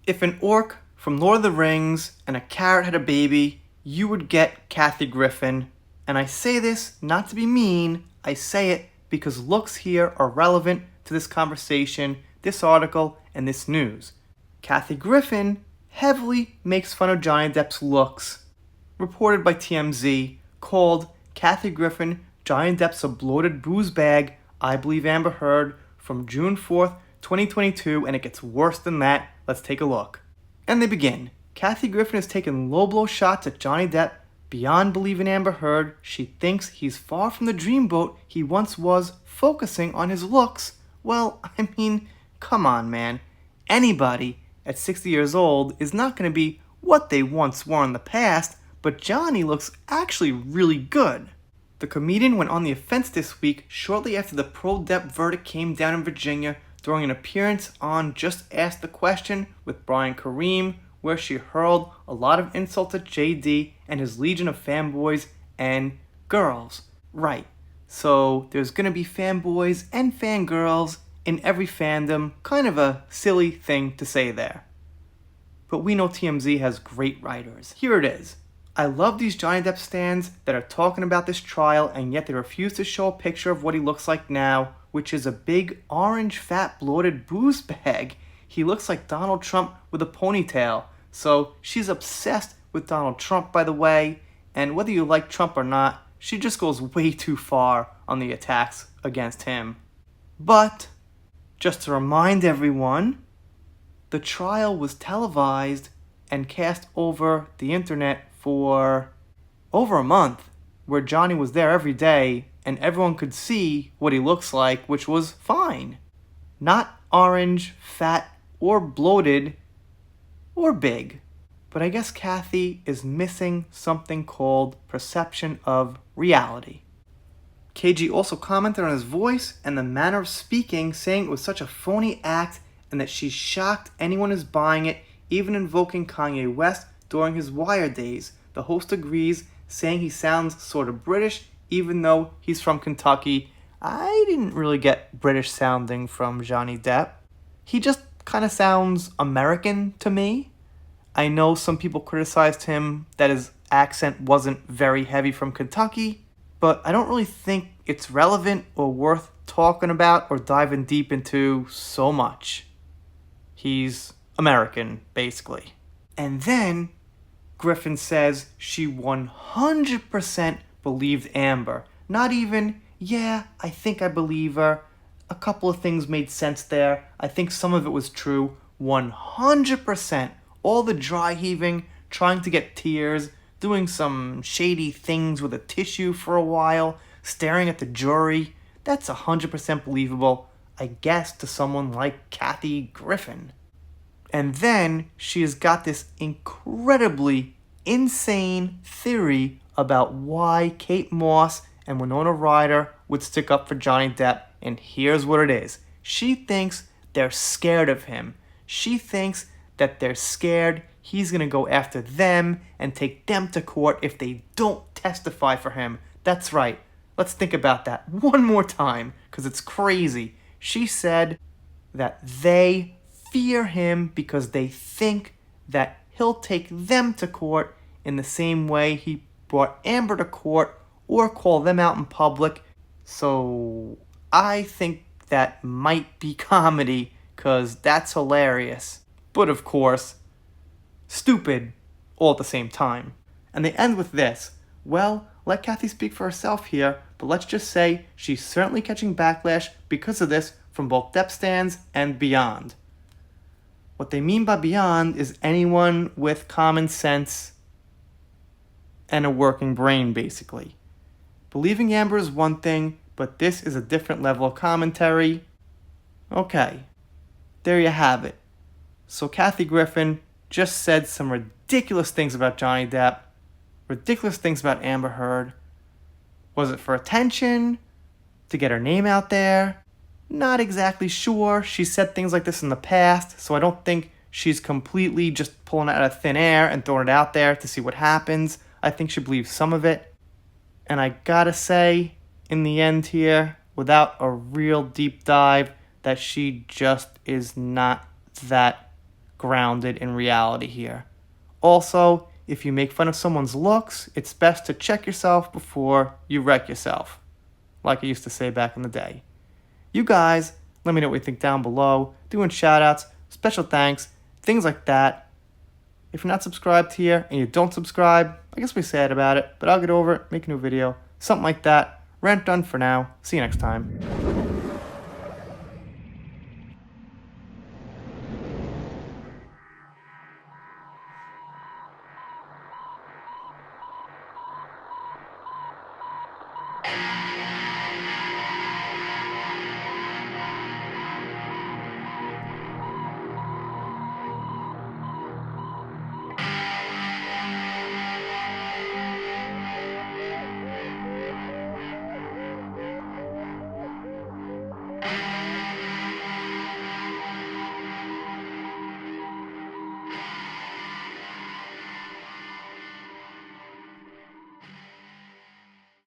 If an orc from Lord of the Rings and a carrot had a baby, you would get Kathy Griffin. And I say this not to be mean, I say it because looks here are relevant to this conversation, this article, and this news. Kathy Griffin heavily makes fun of Johnny Depp's looks. Reported by TMZ, called Kathy Griffin Johnny Depp's a bloated booze bag, I believe Amber Heard, from June 4th, 2022, and it gets worse than that. Let's take a look. And they begin. Kathy Griffin has taken low blow shots at Johnny Depp beyond believing Amber Heard. She thinks he's far from the dreamboat he once was, focusing on his looks. Well, I mean, come on, man. Anybody at 60 years old is not going to be what they once were in the past, but Johnny looks actually really good. The comedian went on the offense this week shortly after the pro-Depp verdict came down in Virginia during an appearance on Just Ask the Question with Brian Kareem, where she hurled a lot of insults at JD and his legion of fanboys and girls. Right, so there's gonna be fanboys and fangirls in every fandom. Kind of a silly thing to say there. But we know TMZ has great writers. Here it is. I love these Johnny Depp stans that are talking about this trial and yet they refuse to show a picture of what he looks like now, which is a big orange fat bloated booze bag. He looks like Donald Trump with a ponytail. So she's obsessed with Donald Trump, by the way, and whether you like Trump or not, she just goes way too far on the attacks against him. But, just to remind everyone, the trial was televised and cast over the internet for over a month, where Johnny was there every day and everyone could see what he looks like, which was fine. Not orange, fat, or bloated, or big. But I guess Kathy is missing something called perception of reality. KG also commented on his voice and the manner of speaking, saying it was such a phony act and that she's shocked anyone is buying it, even invoking Kanye West during his Wire days. The host agrees, saying he sounds sort of British, even though he's from Kentucky. I didn't really get British sounding from Johnny Depp. He just kind of sounds American to me. I know some people criticized him that his accent wasn't very heavy from Kentucky, but I don't really think it's relevant or worth talking about or diving deep into so much. He's American, basically. And then Griffin says she 100% believed Amber. Not even, yeah, I think I believe her. A couple of things made sense there. I think some of it was true. 100%. All the dry heaving, trying to get tears, doing some shady things with a tissue for a while, staring at the jury. That's 100% believable, I guess, to someone like Kathy Griffin. And then she has got this incredibly insane theory about why Kate Moss and Winona Ryder would stick up for Johnny Depp, and here's what it is. She thinks they're scared of him. She thinks that they're scared he's going to go after them and take them to court if they don't testify for him. That's right. Let's think about that one more time, because it's crazy. She said that they fear him because they think that he'll take them to court in the same way he brought Amber to court or call them out in public. So I think that might be comedy, because that's hilarious. But of course, stupid all at the same time. And they end with this. Well, let Kathy speak for herself here, but let's just say she's certainly catching backlash because of this from both Depp stans and beyond. What they mean by beyond is anyone with common sense and a working brain, basically. Believing Amber is one thing, but this is a different level of commentary. Okay, there you have it. So Kathy Griffin just said some ridiculous things about Johnny Depp, ridiculous things about Amber Heard. Was it for attention? To get her name out there? Not exactly sure. She said things like this in the past, so I don't think she's completely just pulling it out of thin air and throwing it out there to see what happens. I think she believes some of it. And I gotta say, in the end here, without a real deep dive, that she just is not that grounded in reality here. Also, if you make fun of someone's looks, it's best to check yourself before you wreck yourself, like I used to say back in the day. You guys, let me know what you think down below, doing shoutouts, special thanks, things like that. If you're not subscribed here and you don't subscribe, I guess we're sad about it, but I'll get over it, make a new video, something like that. Rant done for now. See you next time.